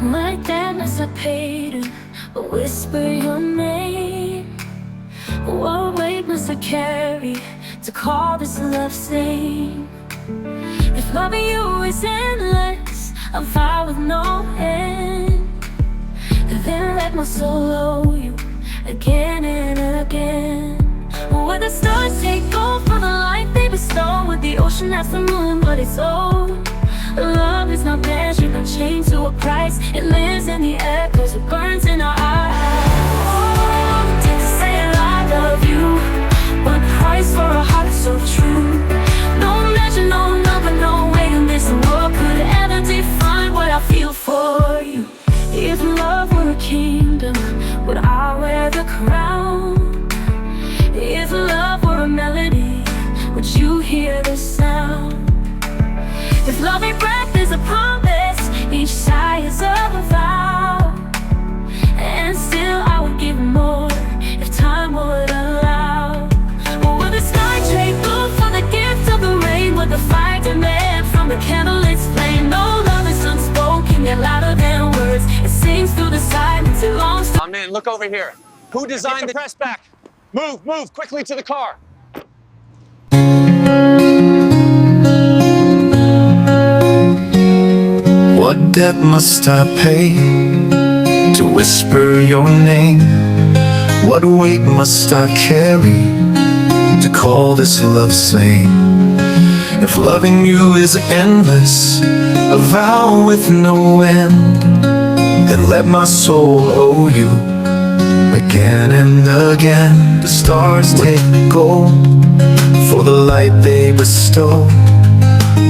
Like that as I paid to whisper your name. What weight must I carry to call this love same? If loving you is endless, I'm fine with no end. Then let my soul owe you again and again. When the stars take gold for the light they bestow, with the ocean as the moon, but it's old. Love is not measured, not chained to a price. It lives in the echoes, it burns in our eyes. Oh, to say I love you, what price for a heart so true? No measure, no number, no way in this world could ever define what I feel for you. If love were a kingdom, would I wear the crown? If love were a melody, would you hear the sound? If loving breath is a promise, each sigh is a vow. And still I would give more if time would allow. Or would the sky trade blue for the gift of the rain? Would the fire demand from the candle its flame? No love is unspoken, yet louder than words. It sings through the silence, it longs to... Man, look over here. Who designed the press back? Move, move, quickly to the car. What debt must I pay to whisper your name? What weight must I carry to call this love same? If loving you is endless, a vow with no end, then let my soul owe you again and again. The stars take gold for the light they bestow.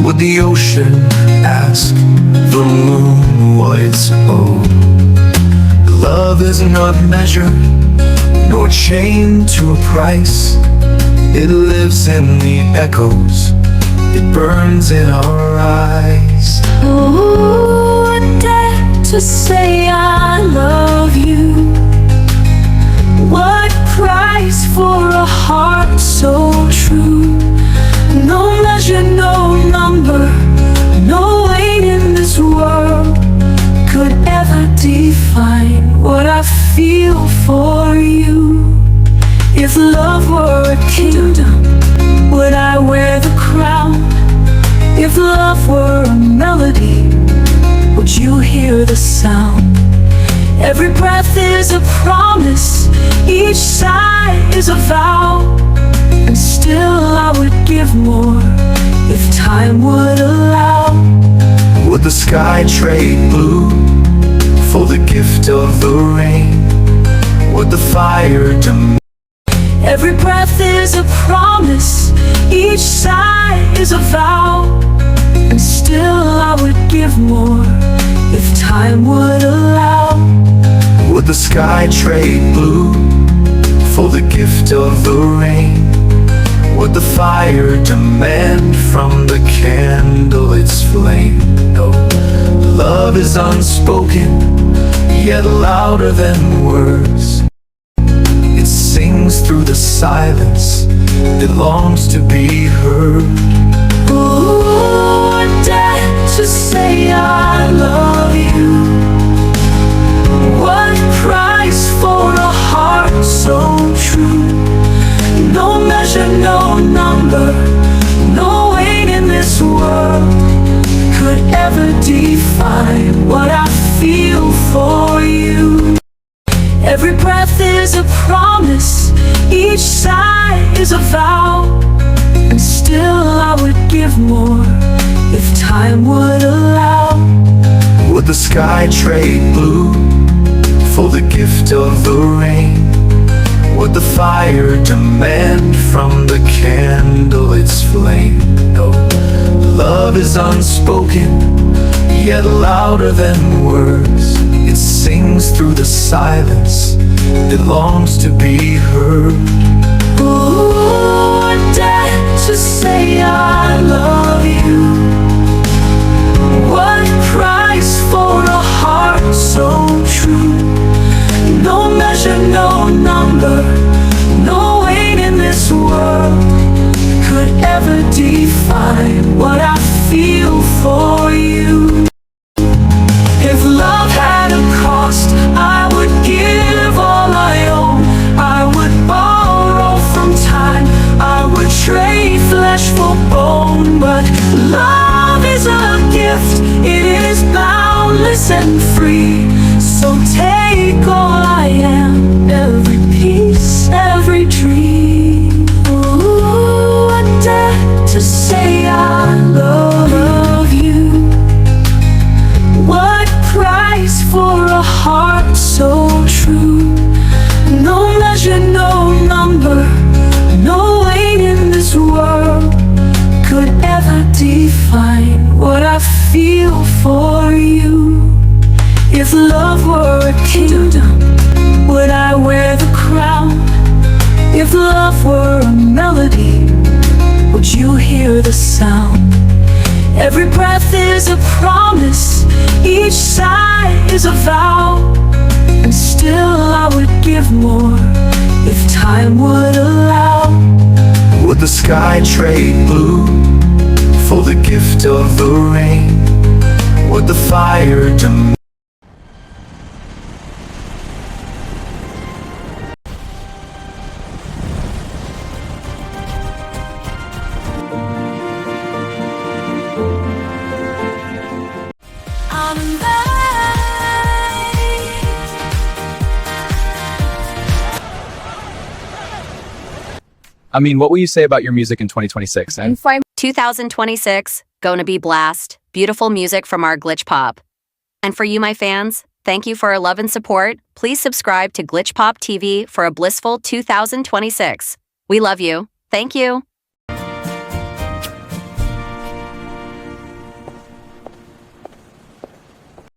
Would the ocean ask the moon what it's owed? Love is not measured, nor chained to a price. It lives in the echoes, it burns in our eyes. Ooh, a debt to say I love you. What price for a heart so true? No measure, no number, no weight in this world could ever define what I feel for you. If love were a kingdom, would I wear the crown? If love were a melody, would you hear the sound? Every breath is a promise, each sigh is a vow. And still I would give more if time would allow. Would the sky trade blue for the gift of the rain? Would the fire demand? Every breath is a promise, each sigh is a vow. And still I would give more if time would allow. Would the sky trade blue for the gift of the rain? Would the fire demand from the candle its flame? No, love is unspoken, yet louder than words. It sings through the silence, it longs to be heard. Ooh, a debt to say I love you. What price for a heart so true? No measure, no number, no weight in this world could ever define what I feel for you. Every breath is a promise, each sigh is a vow. And still I would give more if time would allow. Would the sky trade blue for the gift of the rain? Would the fire demand from the candle its flame? No, love is unspoken, yet louder than words. It sings through the silence, it longs to be heard. Ooh, a debt to say I love you. What price for a heart so true? No measure, no number, no weight in this world could ever define what I feel for you. If love had but love is a gift. It is boundless and free. So take all I am, every piece, every dream. Ooh, I dare to say I love you. What price for a heart so true? No measure, no number, no weight in this world could ever define what I feel for you. If love were a kingdom, would I wear the crown? If love were a melody, would you hear the sound? Every breath is a promise, each sigh is a vow. And still I would give more if time would allow. Would the sky trade blue for the gift of the rain? Would the fire demand I'm amazed. I mean, what will you say about your music in 2026? And 2026, gonna be blast. Beautiful music from our Glitchpop. And for you, my fans, thank you for your love and support. Please subscribe to Glitchpop TV for a blissful 2026. We love you. Thank you.